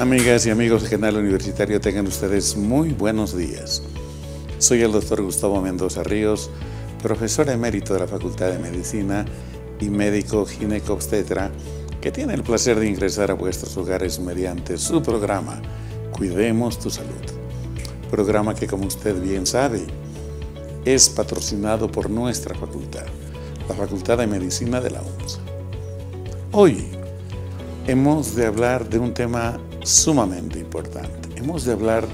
Amigas y amigos del canal universitario, tengan ustedes muy buenos días. Soy el doctor Gustavo Mendoza Ríos, profesor emérito de la Facultad de Medicina y médico ginecobstetra, que tiene el placer de ingresar a vuestros hogares mediante su programa Cuidemos tu Salud. Programa que, como usted bien sabe, es patrocinado por nuestra facultad, la Facultad de Medicina de la UNSA. Hoy hemos de hablar de un tema sumamente importante. Hemos de hablar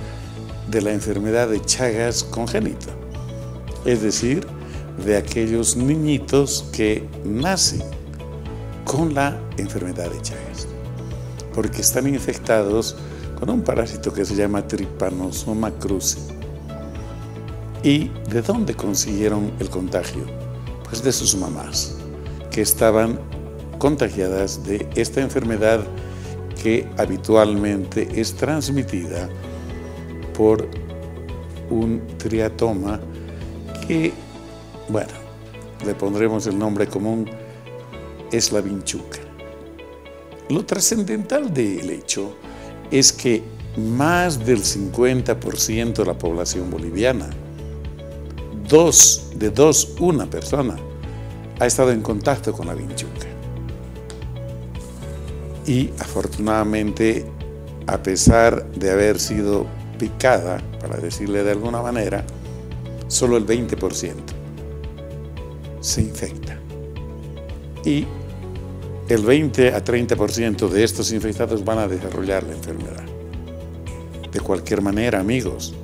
de la enfermedad de Chagas congénita, es decir, de aquellos niñitos que nacen con la enfermedad de Chagas, porque están infectados con un parásito que se llama Trypanosoma cruzi. ¿Y de dónde consiguieron el contagio? Pues de sus mamás, que estaban contagiadas de esta enfermedad que habitualmente es transmitida por un triatoma que, bueno, le pondremos el nombre común, es la vinchuca. Lo trascendental del hecho es que más del 50% de la población boliviana, una persona, ha estado en contacto con la vinchuca. Y afortunadamente, a pesar de haber sido picada, para decirle de alguna manera, solo el 20% se infecta. Y el 20 a 30% de estos infectados van a desarrollar la enfermedad. De cualquier manera, amigos,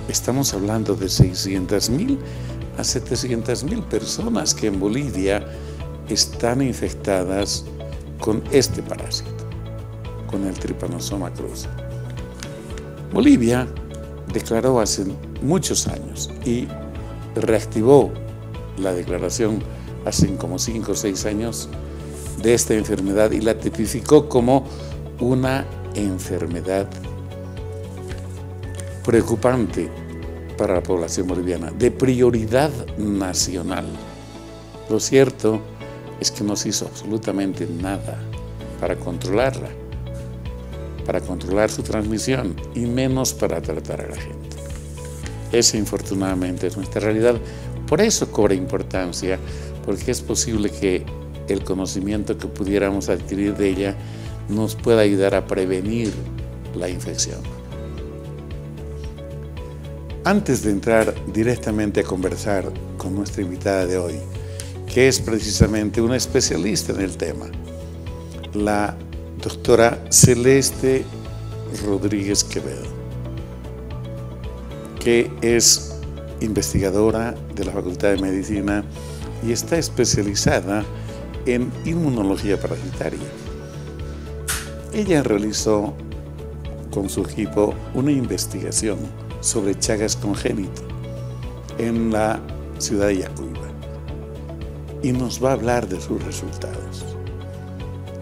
estamos hablando de 600.000 a 700.000 personas que en Bolivia están infectadas con este parásito, con el Trypanosoma cruzi. Bolivia declaró hace muchos años y reactivó la declaración hace como 5 o 6 años de esta enfermedad y la tipificó como una enfermedad preocupante para la población boliviana, de prioridad nacional. Lo cierto es que no se hizo absolutamente nada para controlarla, para controlar su transmisión y menos para tratar a la gente. Esa, infortunadamente, es nuestra realidad. Por eso cobra importancia, porque es posible que el conocimiento que pudiéramos adquirir de ella nos pueda ayudar a prevenir la infección. Antes de entrar directamente a conversar con nuestra invitada de hoy, que es precisamente una especialista en el tema, la doctora Celeste Rodríguez Quevedo, que es investigadora de la Facultad de Medicina y está especializada en inmunología parasitaria. Ella realizó con su equipo una investigación sobre Chagas congénito en la ciudad de Yacuiba y nos va a hablar de sus resultados.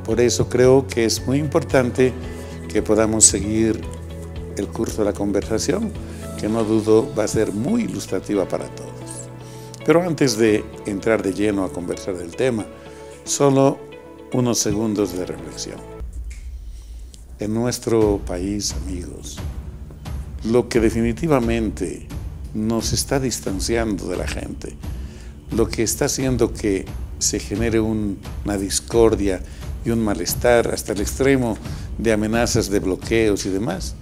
Por eso creo que es muy importante que podamos seguir el curso de la conversación, que no dudo va a ser muy ilustrativa para todos. Pero antes de entrar de lleno a conversar del tema, solo unos segundos de reflexión. En nuestro país, amigos, lo que definitivamente nos está distanciando de la gente, lo que está haciendo que se genere una discordia y un malestar hasta el extremo de amenazas de bloqueos y demás,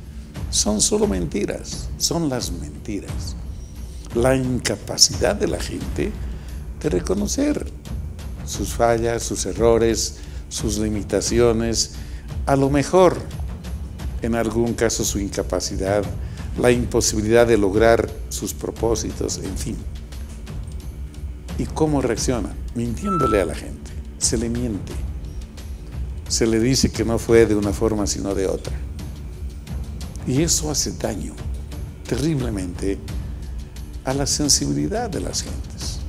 son solo mentiras, son las mentiras. La incapacidad de la gente de reconocer sus fallas, sus errores, sus limitaciones, a lo mejor, en algún caso, su incapacidad, la imposibilidad de lograr sus propósitos, en fin. ¿Y cómo reacciona? Mintiéndole a la gente. Se le miente. Se le dice que no fue de una forma sino de otra. Y eso hace daño terriblemente a la sensibilidad de las gentes.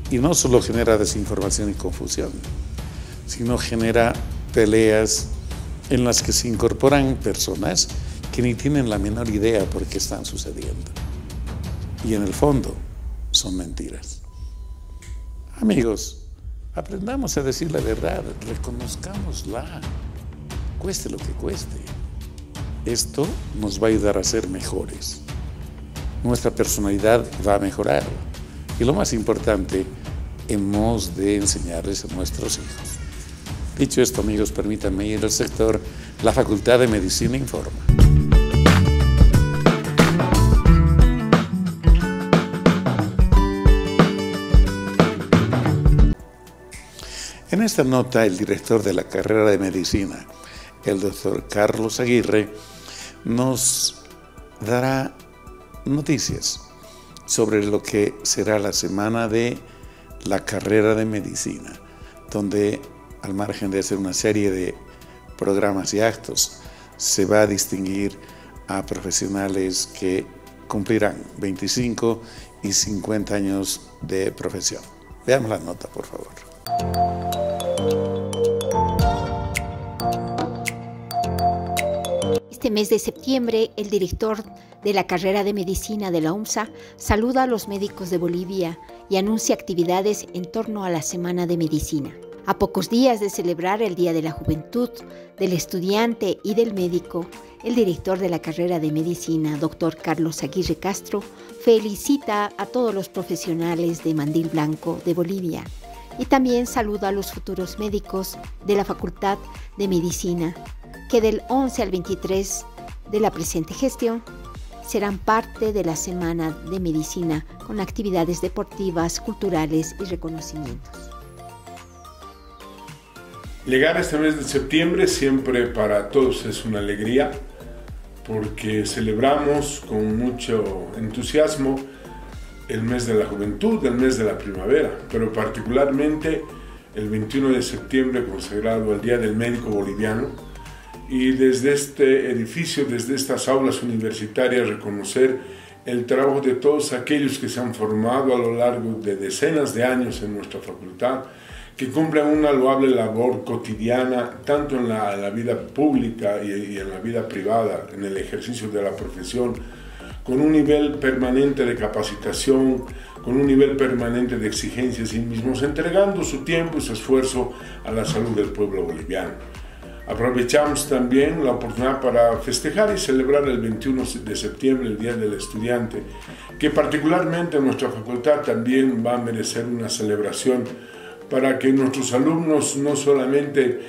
Y no solo genera desinformación y confusión, sino genera peleas en las que se incorporan personas que ni tienen la menor idea por qué están sucediendo. Y en el fondo son mentiras. Amigos, aprendamos a decir la verdad, reconozcámosla. cueste lo que cueste. Esto nos va a ayudar a ser mejores. Nuestra personalidad va a mejorar. Y lo más importante, hemos de enseñarles a nuestros hijos. Dicho esto, amigos, permítanme ir al sector. La Facultad de Medicina informa. En esta nota, el director de la carrera de Medicina, el doctor Carlos Aguirre, nos dará noticias sobre lo que será la semana de la carrera de Medicina, donde, al margen de hacer una serie de programas y actos, se va a distinguir a profesionales que cumplirán 25 y 50 años de profesión. Veamos la nota, por favor. Este mes de septiembre, el director de la carrera de Medicina de la UMSA saluda a los médicos de Bolivia y anuncia actividades en torno a la Semana de Medicina. A pocos días de celebrar el Día de la Juventud, del Estudiante y del Médico, el director de la carrera de Medicina, doctor Carlos Aguirre Castro, felicita a todos los profesionales de Mandil Blanco de Bolivia y también saluda a los futuros médicos de la Facultad de Medicina, que del 11 al 23 de la presente gestión serán parte de la Semana de Medicina con actividades deportivas, culturales y reconocimientos. Llegar a este mes de septiembre siempre para todos es una alegría porque celebramos con mucho entusiasmo el mes de la juventud, el mes de la primavera, pero particularmente el 21 de septiembre consagrado al Día del Médico Boliviano. Y desde este edificio, desde estas aulas universitarias, reconocer el trabajo de todos aquellos que se han formado a lo largo de decenas de años en nuestra facultad, que cumplen una loable labor cotidiana, tanto en la vida pública y en la vida privada, en el ejercicio de la profesión, con un nivel permanente de capacitación, con un nivel permanente de exigencia a sí mismos, entregando su tiempo y su esfuerzo a la salud del pueblo boliviano. Aprovechamos también la oportunidad para festejar y celebrar el 21 de septiembre, el Día del Estudiante, que particularmente en nuestra facultad también va a merecer una celebración para que nuestros alumnos no solamente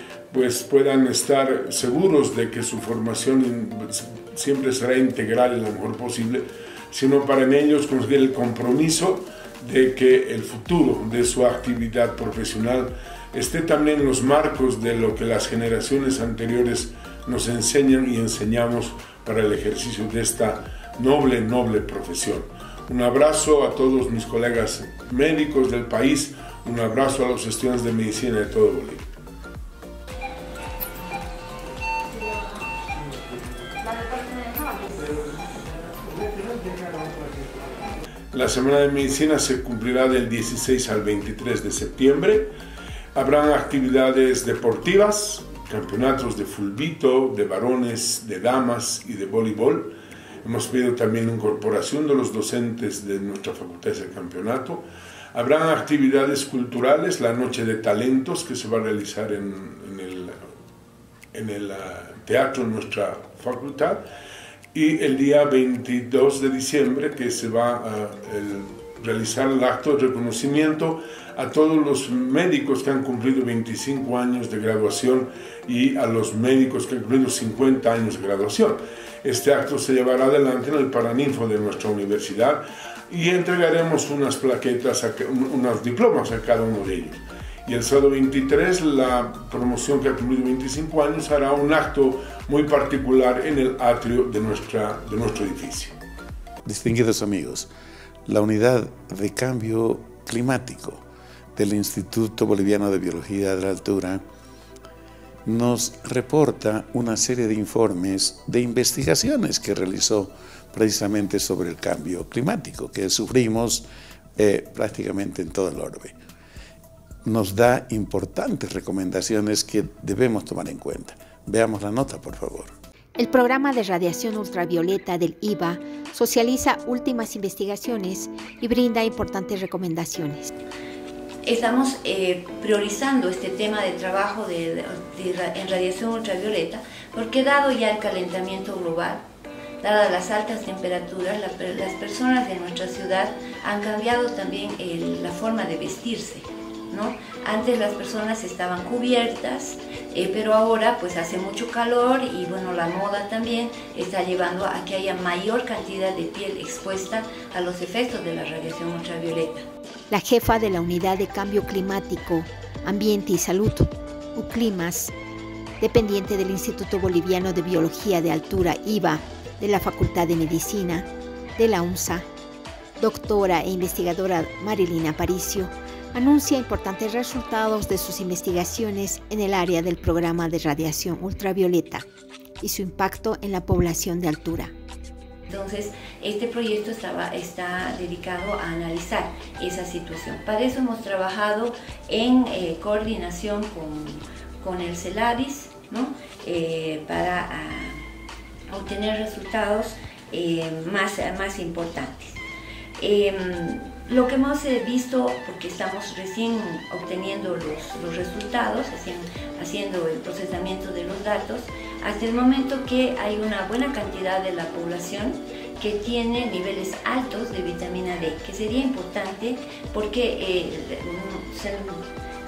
puedan estar seguros de que su formación siempre será integral y la mejor posible, sino para en ellos conseguir el compromiso de que el futuro de su actividad profesional esté también en los marcos de lo que las generaciones anteriores nos enseñan y enseñamos para el ejercicio de esta noble profesión. Un abrazo a todos mis colegas médicos del país, un abrazo a los estudiantes de medicina de todo Bolivia. La Semana de Medicina se cumplirá del 16 al 23 de septiembre. Habrán actividades deportivas, campeonatos de fulbito, de varones, de damas y de voleibol. Hemos pedido también incorporación de los docentes de nuestra facultad a ese campeonato. Habrán actividades culturales, la Noche de Talentos, que se va a realizar en el teatro de nuestra facultad. Y el día 22 de diciembre, que se va a realizar el acto de reconocimiento a todos los médicos que han cumplido 25 años de graduación y a los médicos que han cumplido 50 años de graduación. Este acto se llevará adelante en el Paraninfo de nuestra universidad y entregaremos unas plaquetas, unos diplomas a cada uno de ellos. Y el sábado 23, la promoción que ha cumplido 25 años hará un acto muy particular en el atrio de nuestro edificio. Distinguidos amigos, la Unidad de Cambio Climático del Instituto Boliviano de Biología de la Altura nos reporta una serie de informes de investigaciones que realizó precisamente sobre el cambio climático que sufrimos prácticamente en todo el orbe. Nos da importantes recomendaciones que debemos tomar en cuenta. Veamos la nota, por favor. El programa de radiación ultravioleta del IBA socializa últimas investigaciones y brinda importantes recomendaciones. estamos priorizando este tema de trabajo en radiación ultravioleta porque dado ya el calentamiento global, dadas las altas temperaturas, las personas de nuestra ciudad han cambiado también la forma de vestirse, ¿no? Antes las personas estaban cubiertas, pero ahora pues hace mucho calor y bueno, la moda también está llevando a que haya mayor cantidad de piel expuesta a los efectos de la radiación ultravioleta. La jefa de la Unidad de Cambio Climático, Ambiente y Salud, UCLIMAS, dependiente del Instituto Boliviano de Biología de Altura, IBA, de la Facultad de Medicina, de la UNSA, doctora e investigadora Marilina Aparicio, anuncia importantes resultados de sus investigaciones en el área del programa de radiación ultravioleta y su impacto en la población de altura. Entonces, este proyecto está dedicado a analizar esa situación. Para eso hemos trabajado en coordinación con el CELADIS, ¿no? Para obtener resultados más importantes. Lo que hemos visto, porque estamos recién obteniendo los resultados, haciendo el procesamiento de los datos, hasta el momento que hay una buena cantidad de la población que tiene niveles altos de vitamina D, que sería importante porque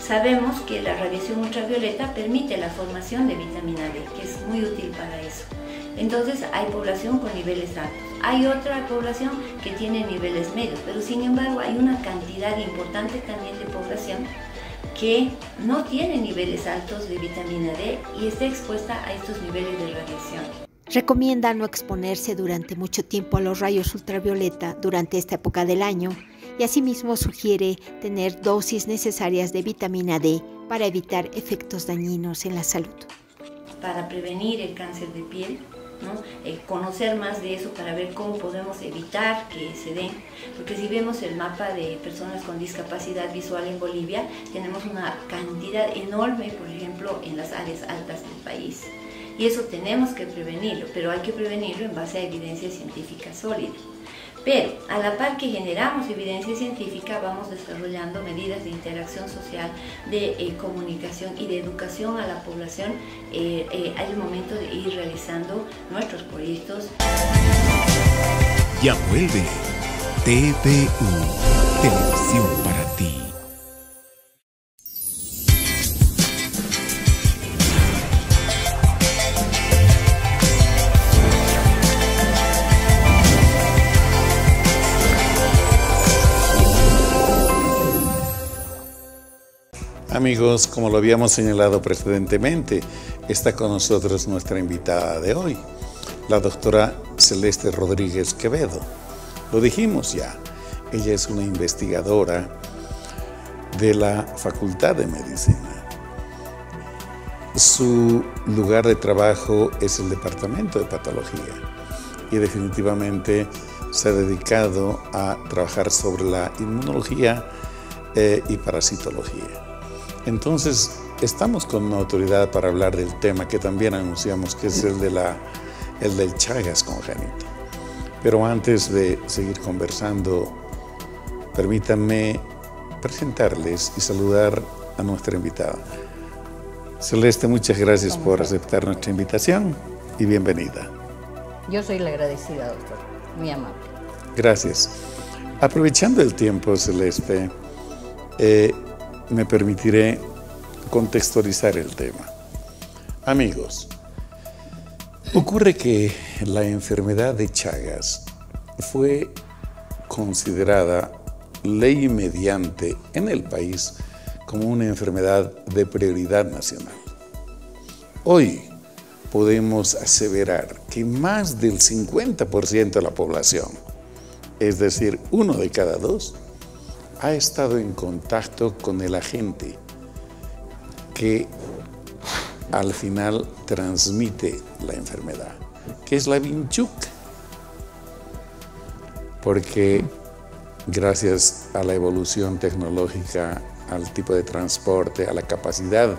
sabemos que la radiación ultravioleta permite la formación de vitamina D, que es muy útil para eso. Entonces hay población con niveles altos, hay otra población que tiene niveles medios, pero sin embargo hay una cantidad importante también de población que no tiene niveles altos de vitamina D y está expuesta a estos niveles de radiación. Recomienda no exponerse durante mucho tiempo a los rayos ultravioleta durante esta época del año y asimismo sugiere tener dosis necesarias de vitamina D para evitar efectos dañinos en la salud. Para prevenir el cáncer de piel, ¿no? Conocer más de eso para ver cómo podemos evitar que se den, porque si vemos el mapa de personas con discapacidad visual en Bolivia, tenemos una cantidad enorme, por ejemplo, en las áreas altas del país. Y eso tenemos que prevenirlo, pero hay que prevenirlo en base a evidencia científica sólida. Pero a la par que generamos evidencia científica, vamos desarrollando medidas de interacción social, de comunicación y de educación a la población al momento de ir realizando nuestros proyectos. Ya vuelve TVU, Televisión para ti. Amigos, como lo habíamos señalado precedentemente, está con nosotros nuestra invitada de hoy, la doctora Celeste Rodríguez Quevedo. Lo dijimos ya, ella es una investigadora de la Facultad de Medicina. Su lugar de trabajo es el Departamento de Patología y definitivamente se ha dedicado a trabajar sobre la inmunología y parasitología. Entonces, estamos con una autoridad para hablar del tema que también anunciamos, que es el del Chagas congénito. Pero antes de seguir conversando, permítanme presentarles y saludar a nuestra invitada. Celeste, muchas gracias por aceptar nuestra invitación y bienvenida. Yo soy la agradecida, doctor. Muy amable. Gracias. Aprovechando el tiempo, Celeste, me permitiré contextualizar el tema. Amigos, ocurre que la enfermedad de Chagas fue considerada ley mediante en el país como una enfermedad de prioridad nacional. Hoy podemos aseverar que más del 50% de la población, es decir, 1 de cada 2, ha estado en contacto con el agente que al final transmite la enfermedad, que es la vinchuca. Porque gracias a la evolución tecnológica, al tipo de transporte, a la capacidad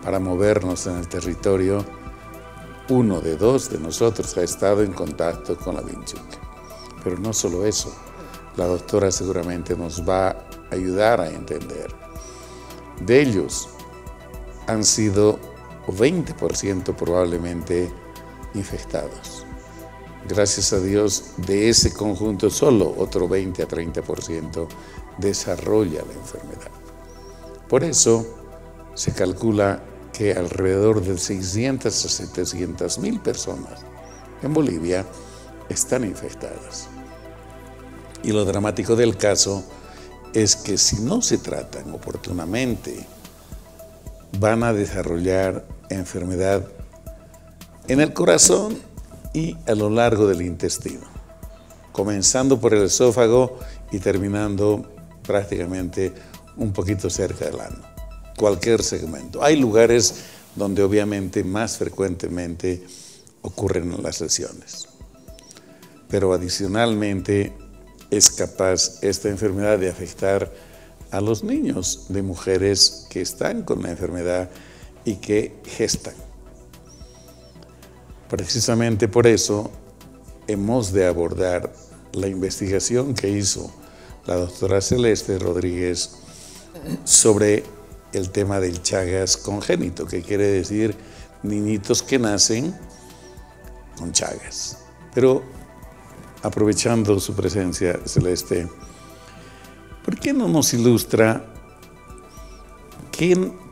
para movernos en el territorio, 1 de 2 de nosotros ha estado en contacto con la vinchuca. Pero no solo eso, la doctora seguramente nos va a ayudar a entender de ellos han sido 20% probablemente infectados. Gracias a Dios, de ese conjunto solo otro 20 a 30% desarrolla la enfermedad. Por eso se calcula que alrededor de 600 a 700 mil personas en Bolivia están infectadas. Y lo dramático del caso es que si no se tratan oportunamente, van a desarrollar enfermedad en el corazón y a lo largo del intestino, comenzando por el esófago y terminando prácticamente un poquito cerca del ano, cualquier segmento. Hay lugares donde obviamente más frecuentemente ocurren las lesiones, pero adicionalmente es capaz esta enfermedad de afectar a los niños de mujeres que están con la enfermedad y que gestan. Precisamente por eso hemos de abordar la investigación que hizo la doctora Celeste Rodríguez sobre el tema del Chagas congénito, que quiere decir niñitos que nacen con Chagas. Pero aprovechando su presencia, Celeste, ¿por qué no nos ilustra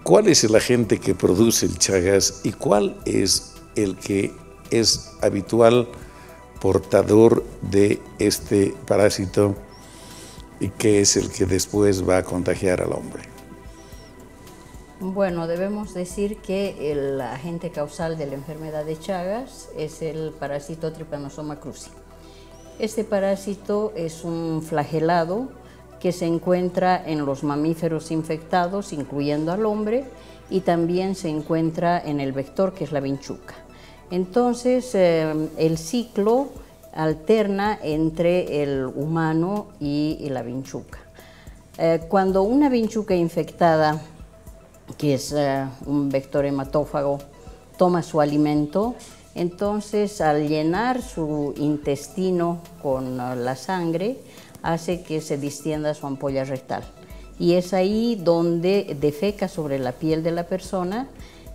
cuál es el agente que produce el Chagas y cuál es el que es habitual portador de este parásito y que es el que después va a contagiar al hombre? Bueno, debemos decir que el agente causal de la enfermedad de Chagas es el parásito Trypanosoma cruzi. Este parásito es un flagelado que se encuentra en los mamíferos infectados, incluyendo al hombre, y también se encuentra en el vector, que es la vinchuca. Entonces, el ciclo alterna entre el humano y la vinchuca. Cuando una vinchuca infectada, que es un vector hematófago, toma su alimento, entonces al llenar su intestino con la sangre, hace que se distienda su ampolla rectal. Y es ahí donde defeca sobre la piel de la persona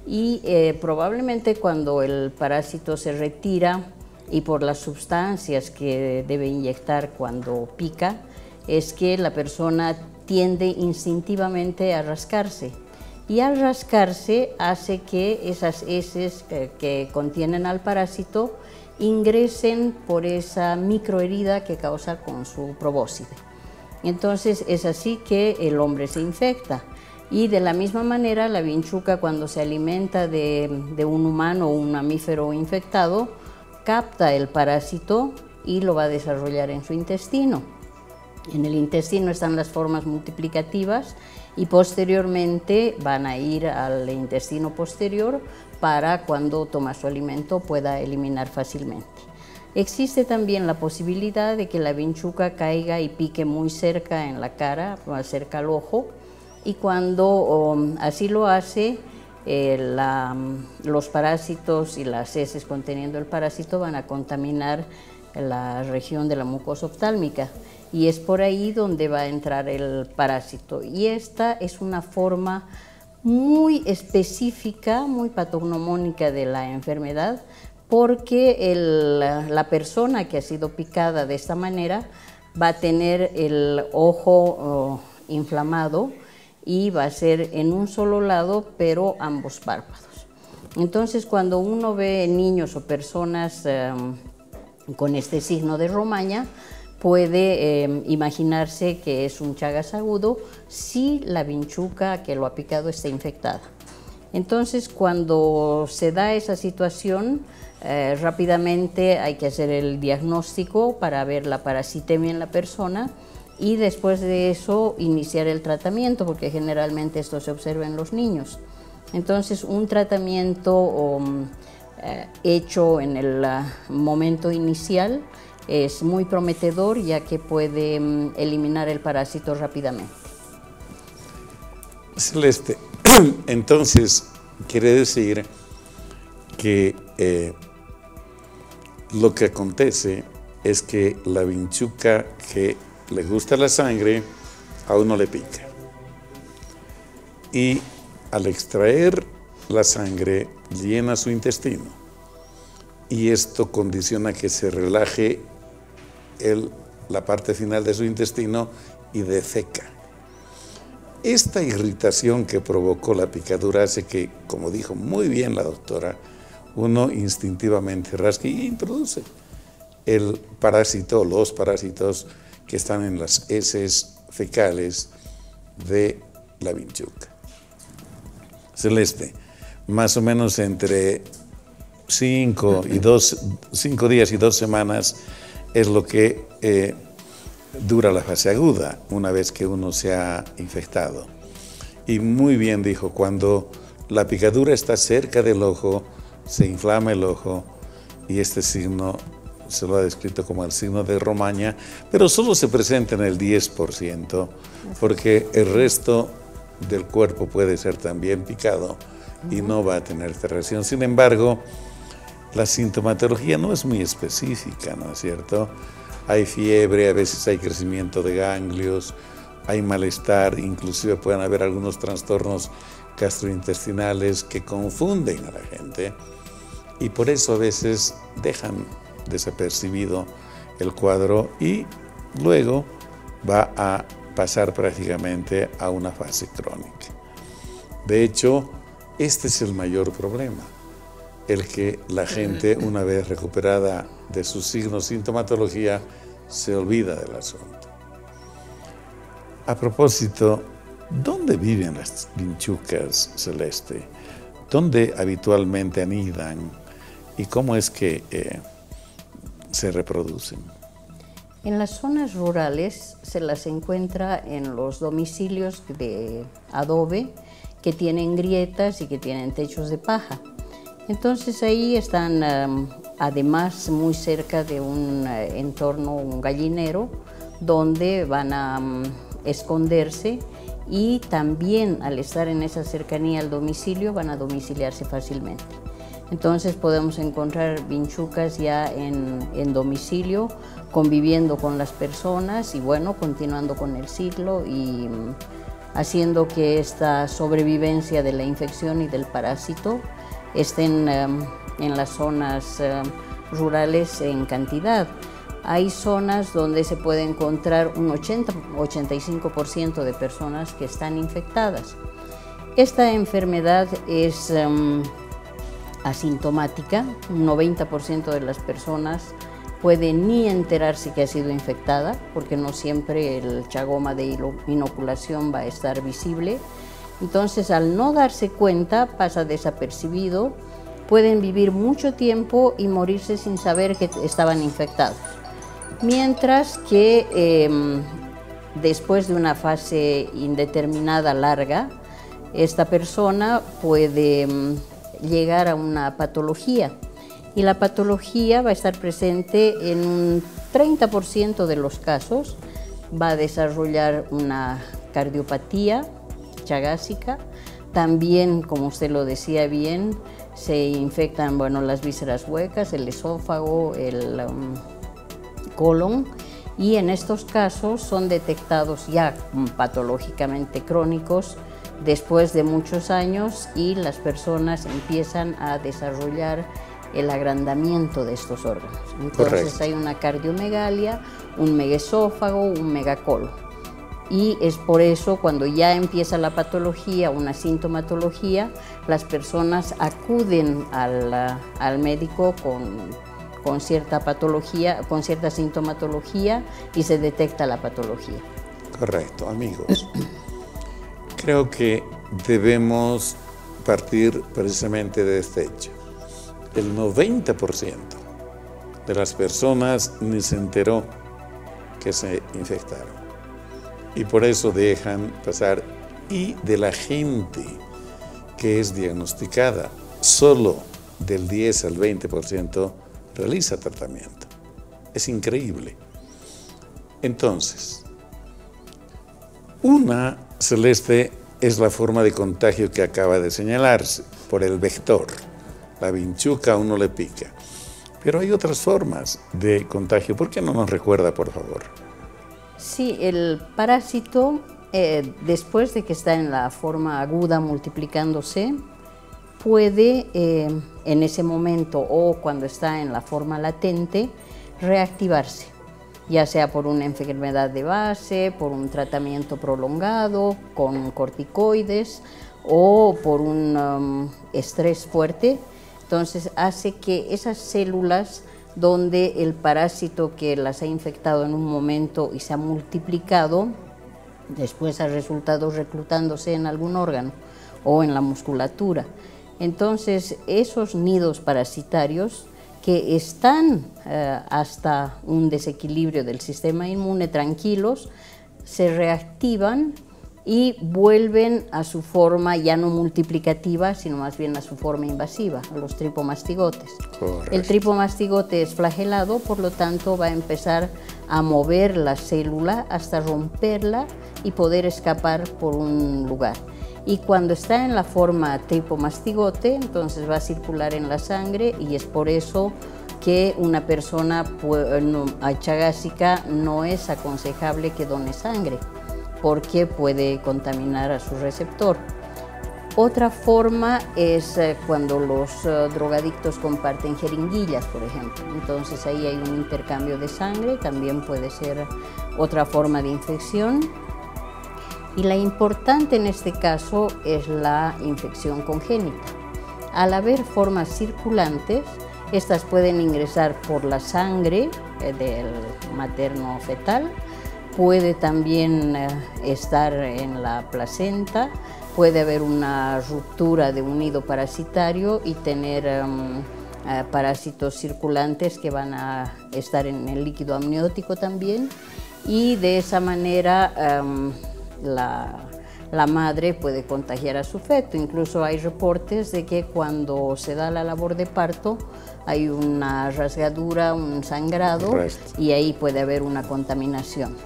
y probablemente cuando el parásito se retira y por las sustancias que debe inyectar cuando pica, es que la persona tiende instintivamente a rascarse. Y al rascarse hace que esas heces que contienen al parásito ingresen por esa microherida que causa con su probóscide. Entonces es así que el hombre se infecta. Y de la misma manera la vinchuca, cuando se alimenta de un humano o un mamífero infectado, capta el parásito y lo va a desarrollar en su intestino. En el intestino están las formas multiplicativas y posteriormente van a ir al intestino posterior para cuando toma su alimento pueda eliminar fácilmente. Existe también la posibilidad de que la vinchuca caiga y pique muy cerca en la cara, más cerca al ojo, y cuando así lo hace, los parásitos y las heces conteniendo el parásito van a contaminar la región de la mucosa oftálmica. Y es por ahí donde va a entrar el parásito. Y esta es una forma muy específica, muy patognomónica de la enfermedad, porque la persona que ha sido picada de esta manera va a tener el ojo inflamado y va a ser en un solo lado, pero ambos párpados. Entonces, cuando uno ve niños o personas con este signo de Romaña, puede imaginarse que es un Chagas agudo si la vinchuca que lo ha picado está infectada. Entonces, cuando se da esa situación, rápidamente hay que hacer el diagnóstico para ver la parasitemia en la persona y después de eso iniciar el tratamiento, porque generalmente esto se observa en los niños. Entonces, un tratamiento hecho en el momento inicial es muy prometedor, ya que puede eliminar el parásito rápidamente. Celeste, entonces quiere decir que lo que acontece es que la vinchuca que le gusta la sangre a uno le pica. y al extraer la sangre llena su intestino y esto condiciona que se relaje la parte final de su intestino y defeca. Esta irritación que provocó la picadura hace que, como dijo muy bien la doctora, uno instintivamente rasque y introduce el parásito, los parásitos que están en las heces fecales de la vinchuca. Celeste, más o menos entre 5 días y 2 semanas es lo que dura la fase aguda, una vez que uno se ha infectado. Y muy bien dijo, cuando la picadura está cerca del ojo, se inflama el ojo y este signo se lo ha descrito como el signo de Romaña, pero solo se presenta en el 10%, porque el resto del cuerpo puede ser también picado y no va a tener esta reacción. Sin embargo, la sintomatología no es muy específica, ¿no es cierto? Hay fiebre, a veces hay crecimiento de ganglios, hay malestar, inclusive pueden haber algunos trastornos gastrointestinales que confunden a la gente y por eso a veces dejan desapercibido el cuadro y luego va a pasar prácticamente a una fase crónica. De hecho, este es el mayor problema, el que la gente, una vez recuperada de sus signos, sintomatología, se olvida del asunto. A propósito, ¿dónde viven las vinchucas, Celeste? ¿Dónde habitualmente anidan? ¿Y cómo es que se reproducen? En las zonas rurales se las encuentra en los domicilios de adobe que tienen grietas y que tienen techos de paja. Entonces ahí están además muy cerca de un entorno, un gallinero, donde van a esconderse y también al estar en esa cercanía al domicilio van a domiciliarse fácilmente. Entonces podemos encontrar vinchucas ya en domicilio, conviviendo con las personas y bueno, continuando con el ciclo y haciendo que esta sobrevivencia de la infección y del parásito estén en las zonas rurales en cantidad. Hay zonas donde se puede encontrar un 80-85% de personas que están infectadas. Esta enfermedad es asintomática, un 90% de las personas puede ni enterarse que ha sido infectada, porque no siempre el chagoma de inoculación va a estar visible. Entonces, al no darse cuenta, pasa desapercibido, pueden vivir mucho tiempo y morirse sin saber que estaban infectados. Mientras que después de una fase indeterminada larga, esta persona puede llegar a una patología y la patología va a estar presente en un 30% de los casos, va a desarrollar una cardiopatía chagásica, también, como usted lo decía bien, se infectan las vísceras huecas, el esófago, el colon, y en estos casos son detectados ya patológicamente crónicos después de muchos años y las personas empiezan a desarrollar el agrandamiento de estos órganos. Entonces correcto. Hay una cardiomegalia, un megaesófago, un megacolon. Y es por eso cuando ya empieza la patología, una sintomatología, las personas acuden al médico con cierta patología, con cierta sintomatología y se detecta la patología. Correcto, amigos. Creo que debemos partir precisamente de este hecho. El 90% de las personas ni se enteró que se infectaron. Y por eso dejan pasar. Y de la gente que es diagnosticada, solo del 10 al 20% realiza tratamiento. Es increíble. Entonces, una, Celeste, es la forma de contagio que acaba de señalarse, por el vector. La vinchuca a uno le pica. Pero hay otras formas de contagio. ¿Por qué no nos recuerda, por favor? Sí, el parásito después de que está en la forma aguda multiplicándose, puede en ese momento o cuando está en la forma latente reactivarse, ya sea por una enfermedad de base, por un tratamiento prolongado con corticoides o por un estrés fuerte. Entonces hace que esas células donde el parásito que las ha infectado en un momento y se ha multiplicado, después ha resultado reclutándose en algún órgano o en la musculatura. Entonces esos nidos parasitarios que están hasta un desequilibrio del sistema inmune tranquilos, se reactivan y vuelven a su forma ya no multiplicativa, sino más bien a su forma invasiva, a los tripomastigotes. Correcto. El tripomastigote es flagelado, por lo tanto va a empezar a mover la célula hasta romperla y poder escapar por un lugar. Y cuando está en la forma tripomastigote, entonces va a circular en la sangre y es por eso que una persona chagásica no es aconsejable que done sangre, porque puede contaminar a su receptor. Otra forma es cuando los drogadictos comparten jeringuillas, por ejemplo. Entonces ahí hay un intercambio de sangre, también puede ser otra forma de infección. Y la importante en este caso es la infección congénita. Al haber formas circulantes, estas pueden ingresar por la sangre del materno fetal, puede también estar en la placenta, puede haber una ruptura de un nido parasitario y tener parásitos circulantes que van a estar en el líquido amniótico también, y de esa manera la madre puede contagiar a su feto. Incluso hay reportes de que cuando se da la labor de parto hay una rasgadura, un sangrado, y ahí puede haber una contaminación.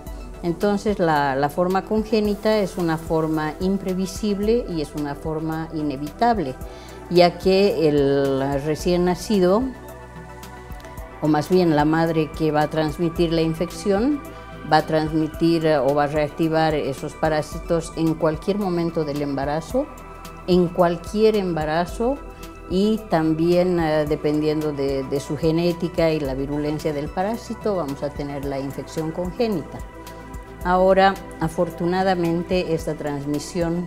Entonces la forma congénita es una forma imprevisible y es una forma inevitable, ya que el recién nacido, o más bien la madre que va a transmitir la infección, va a transmitir o va a reactivar esos parásitos en cualquier momento del embarazo, en cualquier embarazo, y también dependiendo de su genética y la virulencia del parásito, vamos a tener la infección congénita. Ahora, afortunadamente, esta transmisión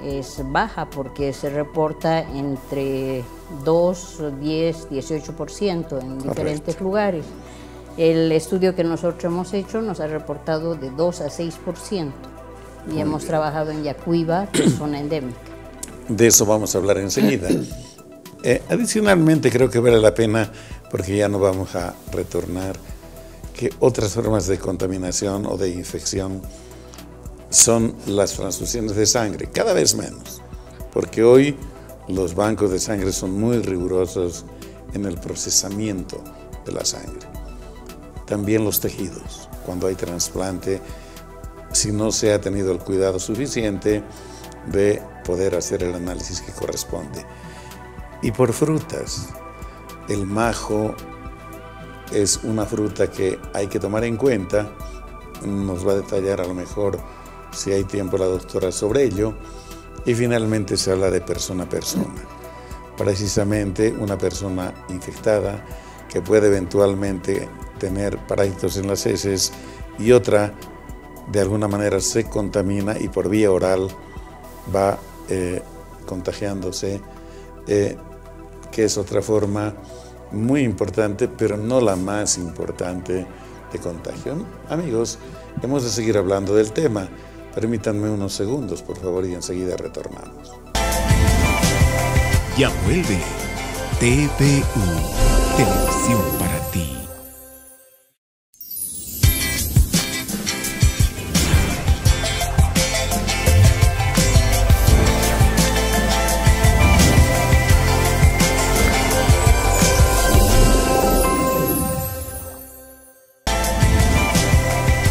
es baja porque se reporta entre 2, 10, 18% en diferentes lugares. El estudio que nosotros hemos hecho nos ha reportado de 2 a 6% y hemos trabajado en Yacuiba, que es zona endémica. De eso vamos a hablar enseguida. Adicionalmente, creo que vale la pena, porque ya no vamos a retornar, que otras formas de contaminación o de infección son las transfusiones de sangre, cada vez menos, porque hoy los bancos de sangre son muy rigurosos en el procesamiento de la sangre. También los tejidos, cuando hay trasplante, si no se ha tenido el cuidado suficiente de poder hacer el análisis que corresponde. Y por frutas, el majo es una fruta que hay que tomar en cuenta, nos va a detallar a lo mejor, si hay tiempo, la doctora sobre ello. Y finalmente se habla de persona a persona, precisamente una persona infectada que puede eventualmente tener parásitos en las heces y otra de alguna manera se contamina y por vía oral va contagiándose, que es otra forma muy importante, pero no la más importante de contagio. Amigos, hemos de seguir hablando del tema. Permítanme unos segundos, por favor, y enseguida retornamos. Ya vuelve TVU, Televisión para ti.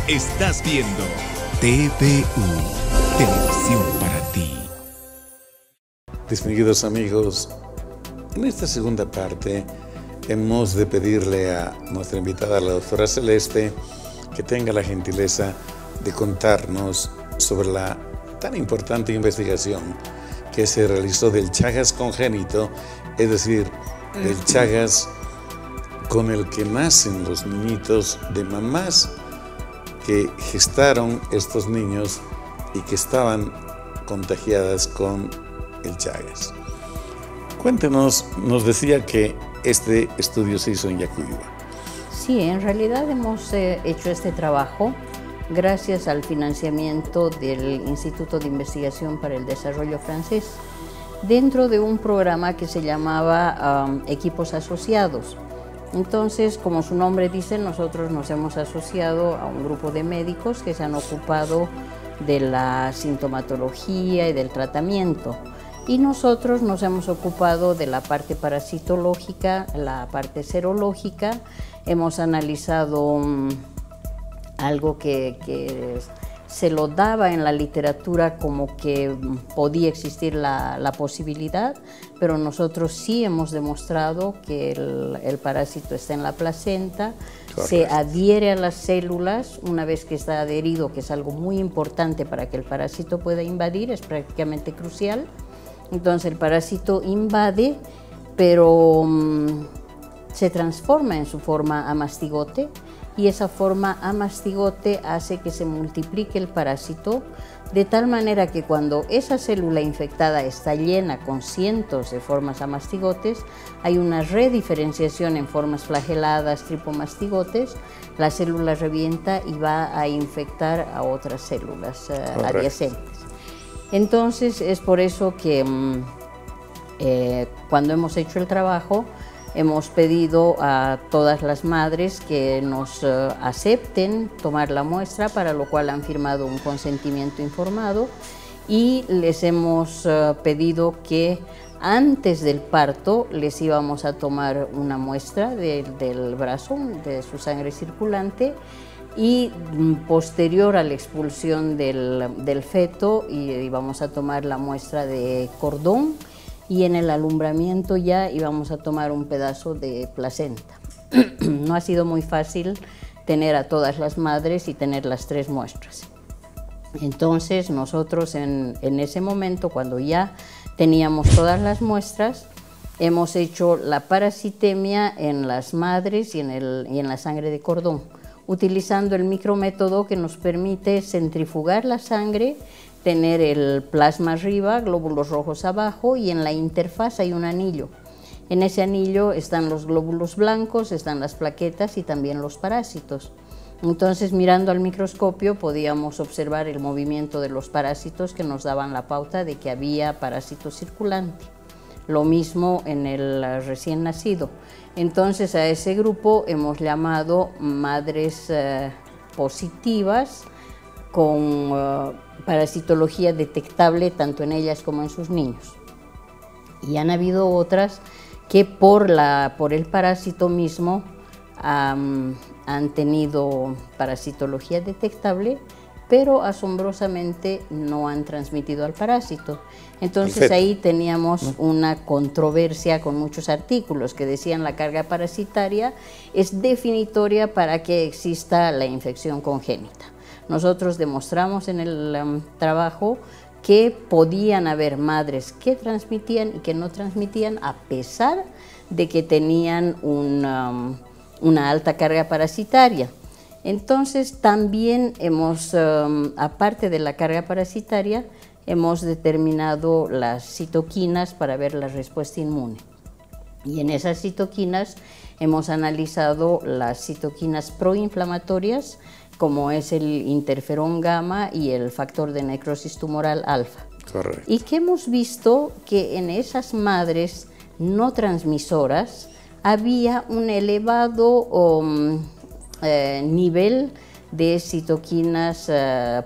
Estás viendo TVU, Televisión para ti. Distinguidos amigos, en esta segunda parte hemos de pedirle a nuestra invitada, la doctora Celeste, que tenga la gentileza de contarnos sobre la tan importante investigación que se realizó del Chagas congénito, es decir, del Chagas con el que nacen los niñitos de mamás que gestaron estos niños y que estaban contagiadas con el Chagas. Cuéntenos, nos decía que este estudio se hizo en Yacuyuba. Sí, en realidad hemos hecho este trabajo gracias al financiamiento del Instituto de Investigación para el Desarrollo francés, dentro de un programa que se llamaba Equipos Asociados. Entonces, como su nombre dice, nosotros nos hemos asociado a un grupo de médicos que se han ocupado de la sintomatología y del tratamiento. Y nosotros nos hemos ocupado de la parte parasitológica, la parte serológica. Hemos analizado algo que se lo daba en la literatura como que podía existir la posibilidad, pero nosotros sí hemos demostrado que el parásito está en la placenta. Correcto. Se adhiere a las células una vez que está adherido, que es algo muy importante para que el parásito pueda invadir, es prácticamente crucial. Entonces el parásito invade, pero se transforma en su forma a mastigote, y esa forma a mastigote hace que se multiplique el parásito de tal manera que cuando esa célula infectada está llena con cientos de formas a mastigotes, hay una rediferenciación en formas flageladas, tripomastigotes, la célula revienta y va a infectar a otras células adyacentes. Entonces es por eso que cuando hemos hecho el trabajo, hemos pedido a todas las madres que nos acepten tomar la muestra, para lo cual han firmado un consentimiento informado, y les hemos pedido que antes del parto les íbamos a tomar una muestra del brazo, de su sangre circulante, y posterior a la expulsión del feto íbamos a tomar la muestra de cordón, y en el alumbramiento ya íbamos a tomar un pedazo de placenta. No ha sido muy fácil tener a todas las madres y tener las 3 muestras. Entonces nosotros en ese momento, cuando ya teníamos todas las muestras, hemos hecho la parasitemia en las madres y en la sangre de cordón, utilizando el micrométodo que nos permite centrifugar la sangre, tener el plasma arriba, glóbulos rojos abajo, y en la interfaz hay un anillo. En ese anillo están los glóbulos blancos, están las plaquetas y también los parásitos. Entonces, mirando al microscopio, podíamos observar el movimiento de los parásitos que nos daban la pauta de que había parásito circulante. Lo mismo en el recién nacido. Entonces, a ese grupo hemos llamado madres positivas con parasitología detectable tanto en ellas como en sus niños. Y han habido otras que por el parásito mismo han tenido parasitología detectable, pero asombrosamente no han transmitido al parásito. Entonces ahí teníamos una controversia con muchos artículos que decían la carga parasitaria es definitoria para que exista la infección congénita. Nosotros demostramos en el trabajo que podían haber madres que transmitían y que no transmitían a pesar de que tenían una alta carga parasitaria. Entonces también hemos, aparte de la carga parasitaria, hemos determinado las citoquinas para ver la respuesta inmune. Y en esas citoquinas hemos analizado las citoquinas proinflamatorias, como es el interferón gamma y el factor de necrosis tumoral alfa. Correcto. Y que hemos visto que en esas madres no transmisoras había un elevado nivel de citoquinas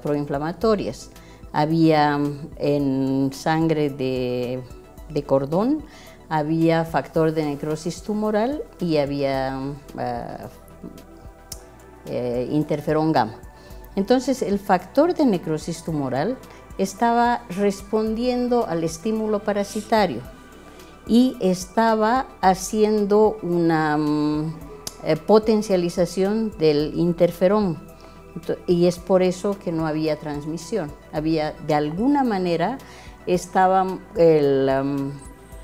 proinflamatorias. Había en sangre de cordón, había factor de necrosis tumoral y había interferón gamma. Entonces el factor de necrosis tumoral estaba respondiendo al estímulo parasitario y estaba haciendo una potencialización del interferón Y es por eso que no había transmisión. De alguna manera, estaban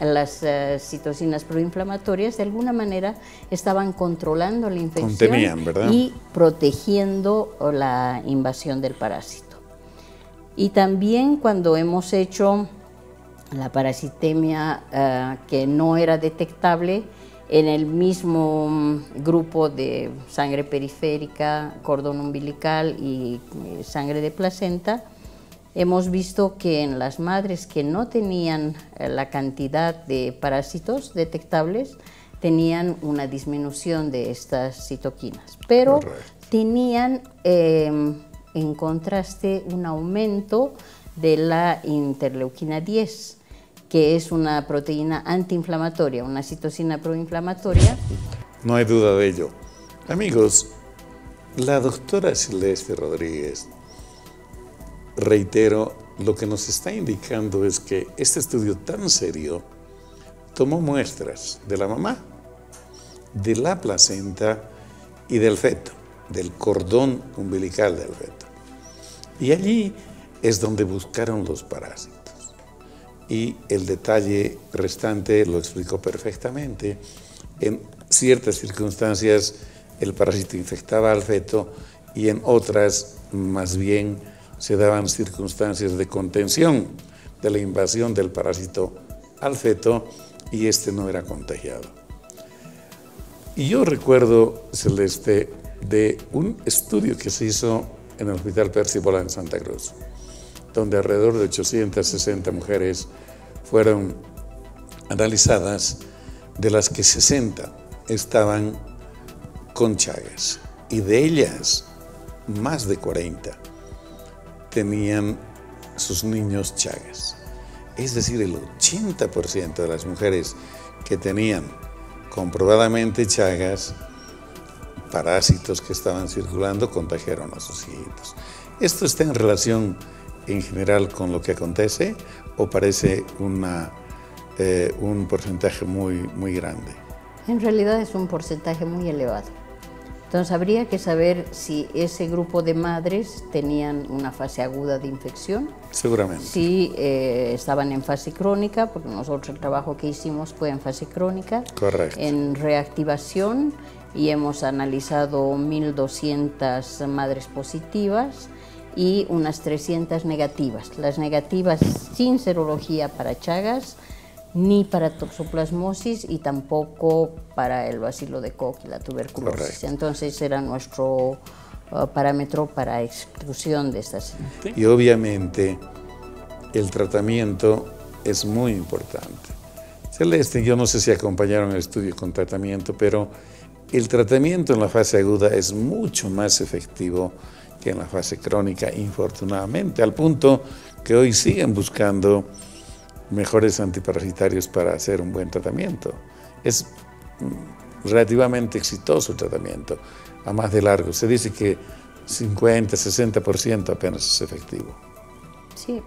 las citocinas proinflamatorias, de alguna manera estaban controlando la infección. Contenían, ¿verdad? Y protegiendo la invasión del parásito. Y también cuando hemos hecho la parasitemia que no era detectable, en el mismo grupo de sangre periférica, cordón umbilical y sangre de placenta, hemos visto que en las madres que no tenían la cantidad de parásitos detectables, tenían una disminución de estas citoquinas, pero tenían en contraste un aumento de la interleuquina 10, que es una proteína antiinflamatoria, una citocina proinflamatoria. No hay duda de ello. Amigos, la doctora Celeste Rodríguez, reitero, lo que nos está indicando es que este estudio tan serio tomó muestras de la mamá, de la placenta y del feto, del cordón umbilical del feto. Y allí es donde buscaron los parásitos. Y el detalle restante lo explicó perfectamente. En ciertas circunstancias el parásito infectaba al feto y en otras más bien se daban circunstancias de contención de la invasión del parásito al feto y este no era contagiado. Y yo recuerdo, Celeste, de un estudio que se hizo en el Hospital Percibola en Santa Cruz, donde alrededor de 860 mujeres fueron analizadas, de las que 60 estaban con Chagas, y de ellas más de 40 tenían sus niños Chagas. Es decir, el 80% de las mujeres que tenían comprobadamente Chagas, parásitos que estaban circulando, contagiaron a sus hijitos. ¿Esto está en relación en general con lo que acontece o parece un porcentaje muy grande? En realidad es un porcentaje muy elevado. Entonces habría que saber si ese grupo de madres tenían una fase aguda de infección. Seguramente. Si estaban en fase crónica, porque nosotros el trabajo que hicimos fue en fase crónica. Correcto. En reactivación, y hemos analizado 1.200 madres positivas y unas 300 negativas. Las negativas sin serología para Chagas, ni para toxoplasmosis y tampoco para el bacilo de Koch y la tuberculosis. Correcto. Entonces era nuestro parámetro para exclusión de estas. Y obviamente el tratamiento es muy importante. Celeste, yo no sé si acompañaron el estudio con tratamiento, pero el tratamiento en la fase aguda es mucho más efectivo que en la fase crónica, infortunadamente, al punto que hoy siguen buscando mejores antiparasitarios para hacer un buen tratamiento. Es relativamente exitoso el tratamiento, a más de largo. Se dice que 50-60% apenas es efectivo. Sí,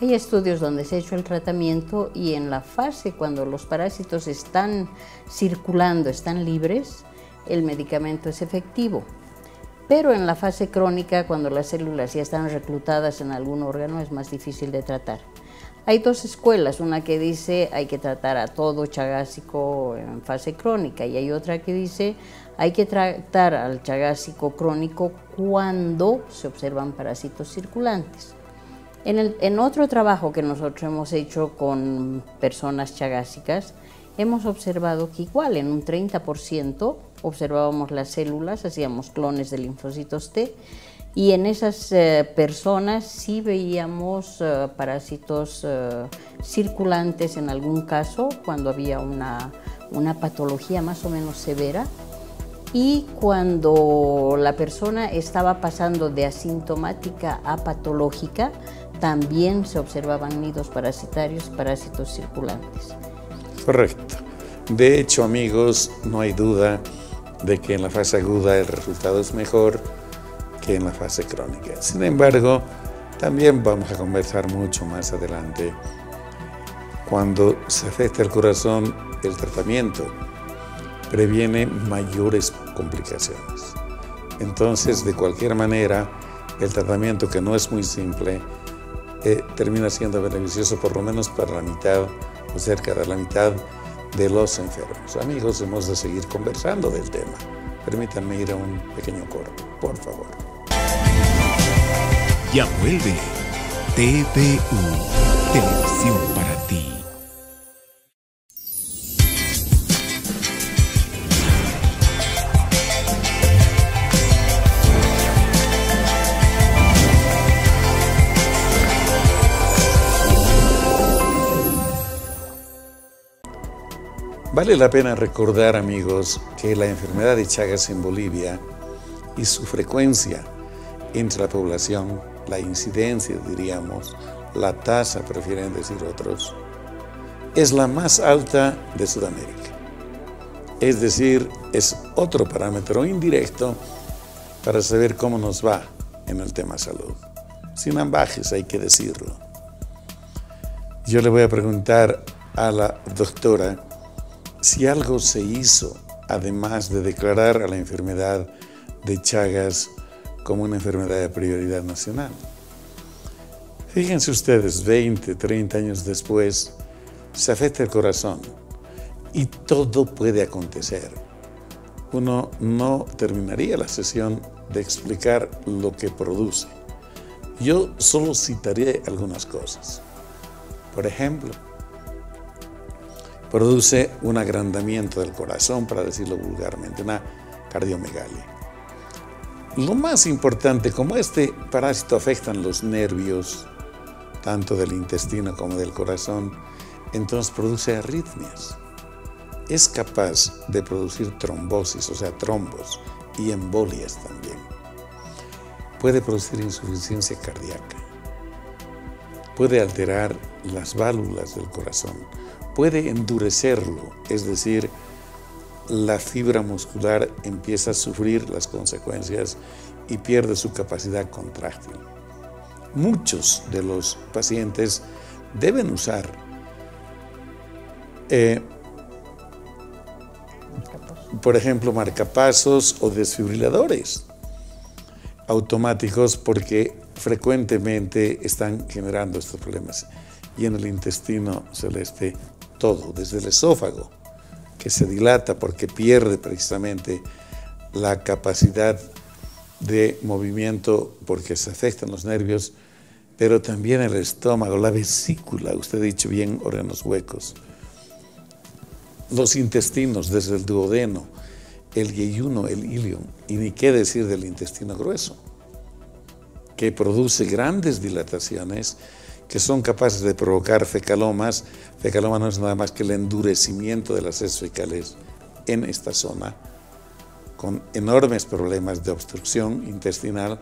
hay estudios donde se ha hecho el tratamiento y en la fase cuando los parásitos están circulando, están libres, el medicamento es efectivo. Pero en la fase crónica, cuando las células ya están reclutadas en algún órgano, es más difícil de tratar. Hay dos escuelas, una que dice hay que tratar a todo chagásico en fase crónica y hay otra que dice hay que tratar al chagásico crónico cuando se observan parásitos circulantes. En otro trabajo que nosotros hemos hecho con personas chagásicas, hemos observado que igual en un 30% observábamos las células, hacíamos clones de linfocitos T, y en esas personas sí veíamos parásitos circulantes en algún caso, cuando había una patología más o menos severa, y cuando la persona estaba pasando de asintomática a patológica, también se observaban nidos parasitarios, parásitos circulantes. Correcto. De hecho, amigos, no hay duda de que en la fase aguda el resultado es mejor que en la fase crónica. Sin embargo, también vamos a conversar mucho más adelante. Cuando se afecta el corazón, el tratamiento previene mayores complicaciones. Entonces, de cualquier manera, el tratamiento, que no es muy simple, termina siendo beneficioso por lo menos para la mitad o cerca de la mitad de los enfermos. Amigos, hemos de seguir conversando del tema. Permítanme ir a un pequeño corte, por favor. Ya vuelve TVU, Televisión para ti. Vale la pena recordar, amigos, que la enfermedad de Chagas en Bolivia y su frecuencia entre la población, la incidencia, diríamos, la tasa, prefieren decir otros, es la más alta de Sudamérica. Es decir, es otro parámetro indirecto para saber cómo nos va en el tema salud. Sin ambajes, hay que decirlo. Yo le voy a preguntar a la doctora si algo se hizo, además de declarar a la enfermedad de Chagas como una enfermedad de prioridad nacional. Fíjense ustedes, 20, 30 años después, se afecta el corazón y todo puede acontecer. Uno no terminaría la sesión de explicar lo que produce. Yo solo citaré algunas cosas. Por ejemplo, produce un agrandamiento del corazón, para decirlo vulgarmente, una cardiomegalia. Lo más importante, como este parásito afecta los nervios, tanto del intestino como del corazón, entonces produce arritmias. Es capaz de producir trombosis, o sea, trombos, y embolias también. Puede producir insuficiencia cardíaca. Puede alterar las válvulas del corazón. Puede endurecerlo, es decir, la fibra muscular empieza a sufrir las consecuencias y pierde su capacidad contráctil. Muchos de los pacientes deben usar por ejemplo, marcapasos o desfibriladores automáticos, porque frecuentemente están generando estos problemas. Y en el intestino celeste, todo, desde el esófago, que se dilata porque pierde precisamente la capacidad de movimiento porque se afectan los nervios, pero también el estómago, la vesícula, usted ha dicho bien, órganos huecos, los intestinos, desde el duodeno, el yeyuno, el ilion, y ni qué decir del intestino grueso, que produce grandes dilataciones que son capaces de provocar fecalomas. Fecaloma no es nada más que el endurecimiento de las heces fecales en esta zona, con enormes problemas de obstrucción intestinal,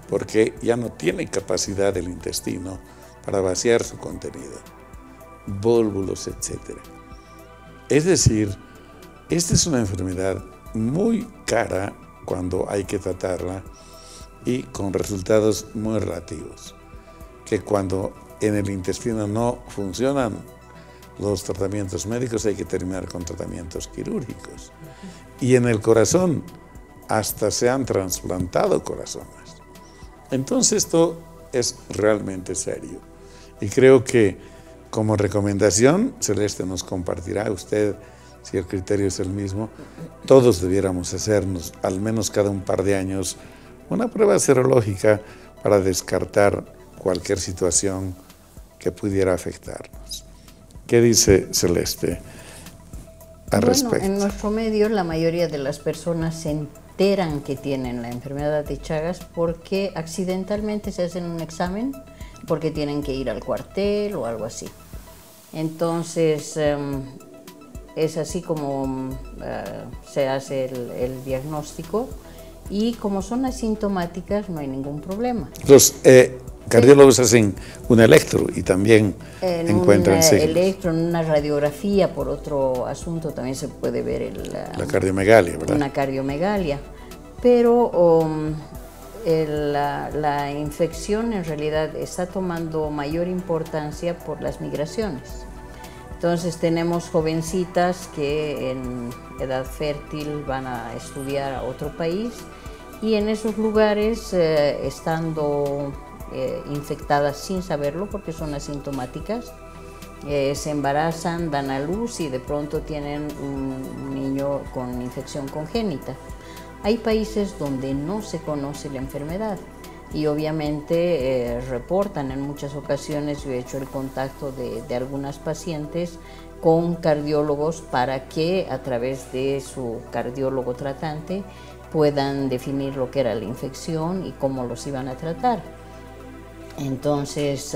porque ya no tiene capacidad el intestino para vaciar su contenido, vólvulos, etc. Es decir, esta es una enfermedad muy cara cuando hay que tratarla y con resultados muy relativos, que cuando en el intestino no funcionan los tratamientos médicos hay que terminar con tratamientos quirúrgicos. Y en el corazón hasta se han trasplantado corazones. Entonces esto es realmente serio. Y creo que como recomendación, Celeste nos compartirá, usted, si el criterio es el mismo, todos debiéramos hacernos, al menos cada un par de años, una prueba serológica para descartar cualquier situación que pudiera afectarnos. ¿Qué dice Celeste al respecto? En nuestro medio la mayoría de las personas se enteran que tienen la enfermedad de Chagas porque accidentalmente se hacen un examen porque tienen que ir al cuartel o algo así. Entonces es así como se hace el diagnóstico, y como son asintomáticas no hay ningún problema. Los cardiólogos hacen un electro y también encuentran signos. En un electro, en una radiografía, por otro asunto, también se puede ver la cardiomegalia, ¿verdad? Una cardiomegalia. Pero la infección en realidad está tomando mayor importancia por las migraciones. Entonces tenemos jovencitas que en edad fértil van a estudiar a otro país y en esos lugares, estando infectadas sin saberlo, porque son asintomáticas, se embarazan, dan a luz y de pronto tienen un niño con infección congénita. Hay países donde no se conoce la enfermedad y obviamente reportan en muchas ocasiones. Yo he hecho el contacto de algunas pacientes con cardiólogos para que a través de su cardiólogo tratante puedan definir lo que era la infección y cómo los iban a tratar. Entonces,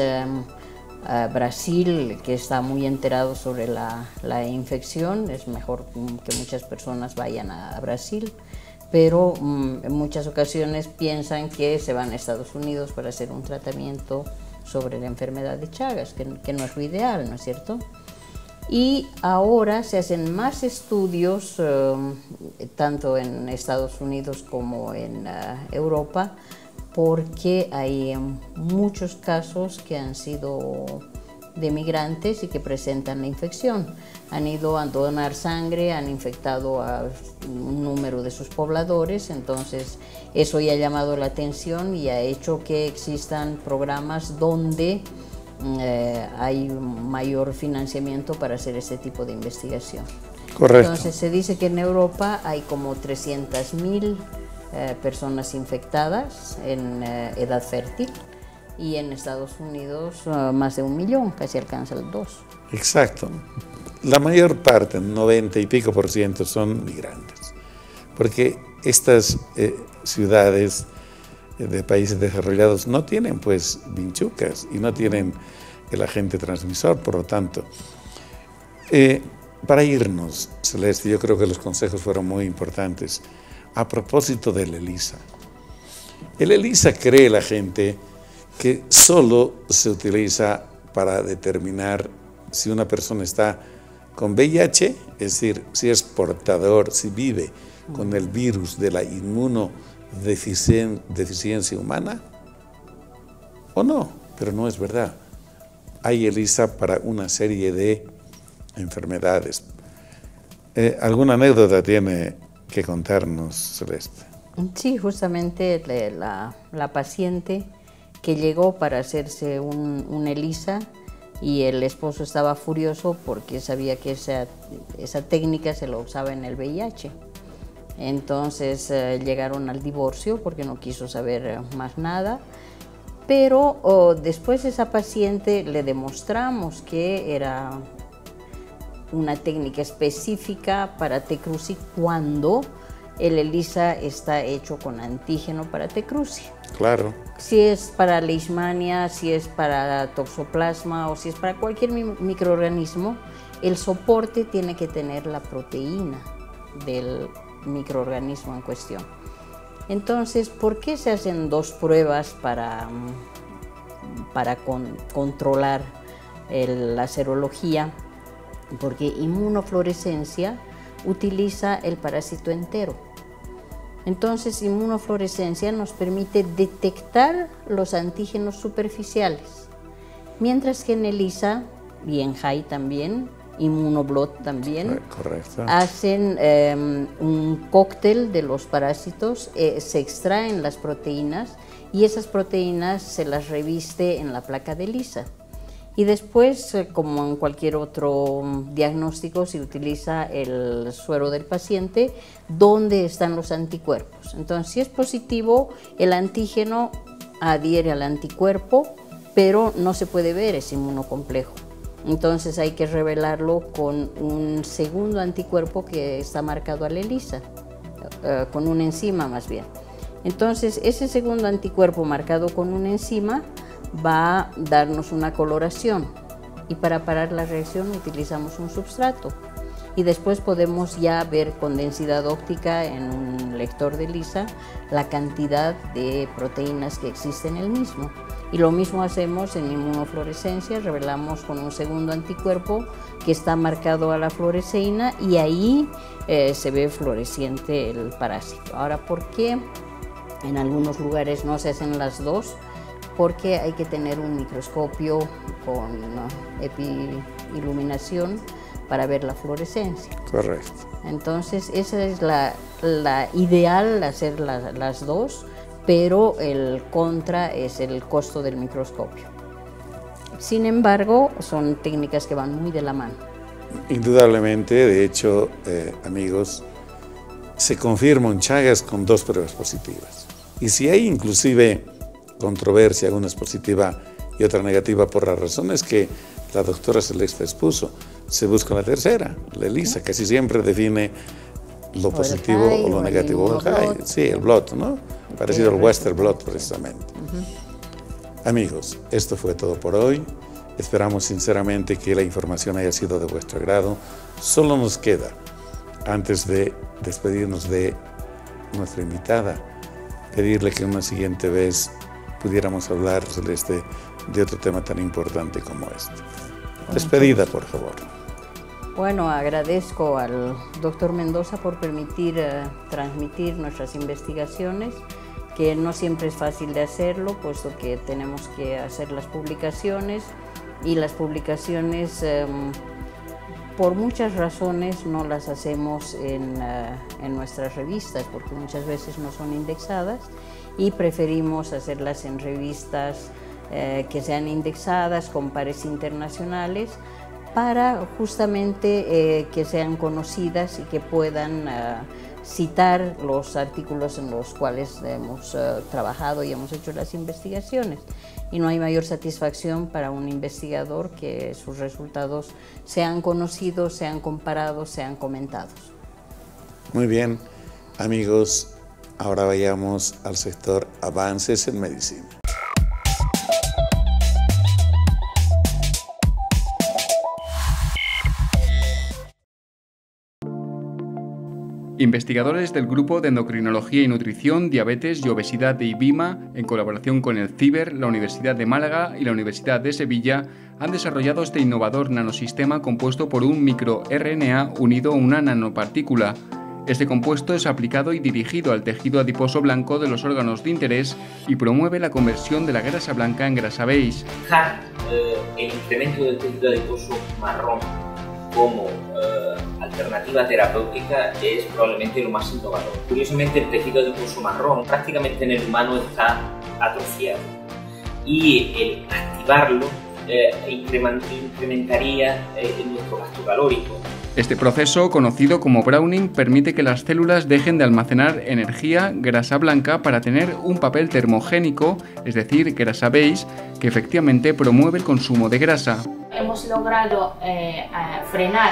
Brasil, que está muy enterado sobre la infección, es mejor que muchas personas vayan a Brasil, pero en muchas ocasiones piensan que se van a Estados Unidos para hacer un tratamiento sobre la enfermedad de Chagas, que no es lo ideal, ¿no es cierto? Y ahora se hacen más estudios, tanto en Estados Unidos como en Europa, porque hay muchos casos que han sido de migrantes y que presentan la infección. Han ido a donar sangre, han infectado a un número de sus pobladores, entonces eso ya ha llamado la atención y ha hecho que existan programas donde hay mayor financiamiento para hacer este tipo de investigación. Correcto. Entonces se dice que en Europa hay como 300.000 personas infectadas en edad fértil y en Estados Unidos más de 1 millón, casi alcanza el 2. Exacto. La mayor parte, 90 y pico %, son migrantes, porque estas ciudades de países desarrollados no tienen pues vinchucas y no tienen el agente transmisor, por lo tanto. Para irnos, Celeste, yo creo que los consejos fueron muy importantes. A propósito del ELISA. El ELISA cree la gente que solo se utiliza para determinar si una persona está con VIH, es decir, si es portador, si vive con el virus de la inmunodeficiencia humana o no, pero no es verdad. Hay ELISA para una serie de enfermedades. ¿Alguna anécdota tiene que contarnos, Celeste? Sí, justamente la paciente que llegó para hacerse un ELISA y el esposo estaba furioso porque sabía que esa técnica se la usaba en el VIH. Entonces llegaron al divorcio porque no quiso saber más nada, pero después esa paciente le demostramos que era una técnica específica para T. cruzi cuando el ELISA está hecho con antígeno para T. cruzi. Claro. Si es para leishmania, si es para toxoplasma o si es para cualquier microorganismo, el soporte tiene que tener la proteína del microorganismo en cuestión. Entonces, ¿por qué se hacen 2 pruebas para controlar la serología? Porque inmunofluorescencia utiliza el parásito entero. Entonces, inmunofluorescencia nos permite detectar los antígenos superficiales, mientras que en ELISA y en HAI también, Immunoblot también, correcto, hacen un cóctel de los parásitos, se extraen las proteínas y esas proteínas se las reviste en la placa de ELISA. Y después, como en cualquier otro diagnóstico, se utiliza el suero del paciente donde están los anticuerpos. Entonces, si es positivo, el antígeno adhiere al anticuerpo, pero no se puede ver ese inmunocomplejo. Entonces hay que revelarlo con un segundo anticuerpo que está marcado al ELISA, con una enzima más bien. Entonces, ese segundo anticuerpo marcado con una enzima va a darnos una coloración y para parar la reacción utilizamos un substrato y después podemos ya ver con densidad óptica en un lector de ELISA la cantidad de proteínas que existen en el mismo. Y lo mismo hacemos en inmunofluorescencia, revelamos con un segundo anticuerpo que está marcado a la fluoresceína y ahí se ve fluoresciente el parásito. Ahora, ¿por qué en algunos lugares no se hacen las 2? Porque hay que tener un microscopio con epiiluminación para ver la fluorescencia. Correcto. Entonces, esa es la ideal, hacer las dos, pero el contra es el costo del microscopio. Sin embargo, son técnicas que van muy de la mano. Indudablemente, de hecho, amigos, se confirman Chagas con 2 pruebas positivas. Y si hay inclusive controversia, una es positiva y otra negativa, por las razones que la doctora Celeste expuso, se busca la tercera, la ELISA, casi siempre define lo positivo o lo negativo. Sí, el blot, ¿no? Parecido al Western blot, precisamente. Amigos, esto fue todo por hoy. Esperamos sinceramente que la información haya sido de vuestro agrado. Solo nos queda, antes de despedirnos de nuestra invitada, pedirle que una siguiente vez pudiéramos hablar, Celeste, de otro tema tan importante como este. Despedida, por favor. Bueno, agradezco al doctor Mendoza por permitir transmitir nuestras investigaciones, que no siempre es fácil de hacerlo, puesto que tenemos que hacer las publicaciones, y las publicaciones por muchas razones no las hacemos en nuestras revistas, porque muchas veces no son indexadas, y preferimos hacerlas en revistas que sean indexadas con pares internacionales, para justamente que sean conocidas y que puedan citar los artículos en los cuales hemos trabajado y hemos hecho las investigaciones. Y no hay mayor satisfacción para un investigador que sus resultados sean conocidos, sean comparados, sean comentados. Muy bien, amigos, ahora vayamos al sector Avances en Medicina. Investigadores del Grupo de Endocrinología y Nutrición, Diabetes y Obesidad de IBIMA, en colaboración con el CIBER, la Universidad de Málaga y la Universidad de Sevilla, han desarrollado este innovador nanosistema compuesto por un microRNA unido a una nanopartícula. Este compuesto es aplicado y dirigido al tejido adiposo blanco de los órganos de interés y promueve la conversión de la grasa blanca en grasa beige. El incremento del tejido adiposo marrón como alternativa terapéutica es probablemente lo más innovador. Curiosamente, el tejido adiposo marrón prácticamente en el humano está atrofiado, y el activarlo incrementaría nuestro gasto calórico. Este proceso, conocido como browning, permite que las células dejen de almacenar energía, grasa blanca, para tener un papel termogénico, es decir, grasa beige, que efectivamente promueve el consumo de grasa. Hemos logrado frenar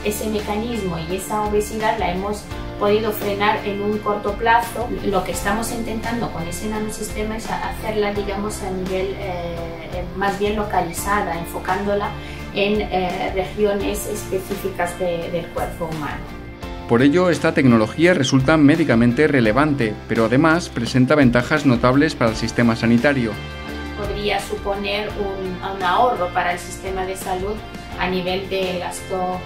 ese mecanismo, y esa obesidad la hemos podido frenar en un corto plazo. Lo que estamos intentando con ese nanosistema es hacerla, digamos, a nivel más bien localizada, enfocándola en regiones específicas del cuerpo humano. Por ello, esta tecnología resulta médicamente relevante, pero además presenta ventajas notables para el sistema sanitario. Podría suponer un ahorro para el sistema de salud a nivel de gasto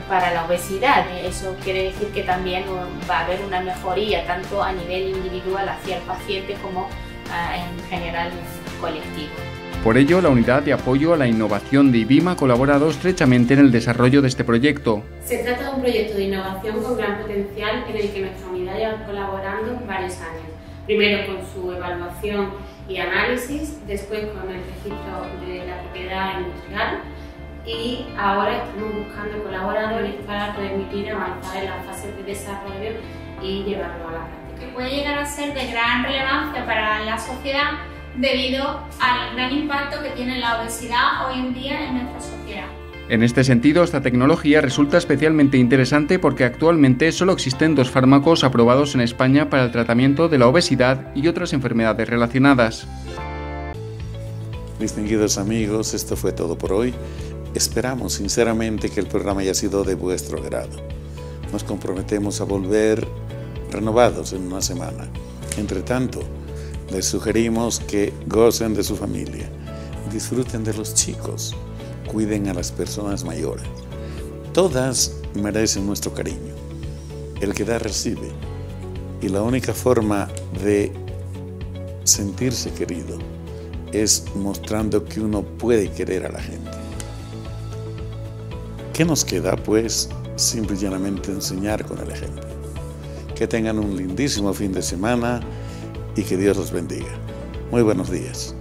para la obesidad. Eso quiere decir que también va a haber una mejoría tanto a nivel individual hacia el paciente como en general colectivo. Por ello, la Unidad de Apoyo a la Innovación de IBIMA ha colaborado estrechamente en el desarrollo de este proyecto. Se trata de un proyecto de innovación con gran potencial en el que nuestra unidad lleva colaborando varios años. Primero con su evaluación y análisis, después con el registro de la propiedad industrial, y ahora estamos buscando colaboradores para permitir avanzar en las fases de desarrollo y llevarlo a la práctica. Que puede llegar a ser de gran relevancia para la sociedad debido al gran impacto que tiene la obesidad hoy en día en nuestra sociedad. En este sentido, esta tecnología resulta especialmente interesante porque actualmente solo existen 2 fármacos aprobados en España para el tratamiento de la obesidad y otras enfermedades relacionadas. Distinguidos amigos, esto fue todo por hoy. Esperamos sinceramente que el programa haya sido de vuestro agrado. Nos comprometemos a volver renovados en una semana. Entre tanto, les sugerimos que gocen de su familia, disfruten de los chicos, cuiden a las personas mayores. Todas merecen nuestro cariño. El que da recibe, y la única forma de sentirse querido es mostrando que uno puede querer a la gente. ¿Qué nos queda? Pues simple y llanamente enseñar con el ejemplo. Que tengan un lindísimo fin de semana y que Dios los bendiga. Muy buenos días.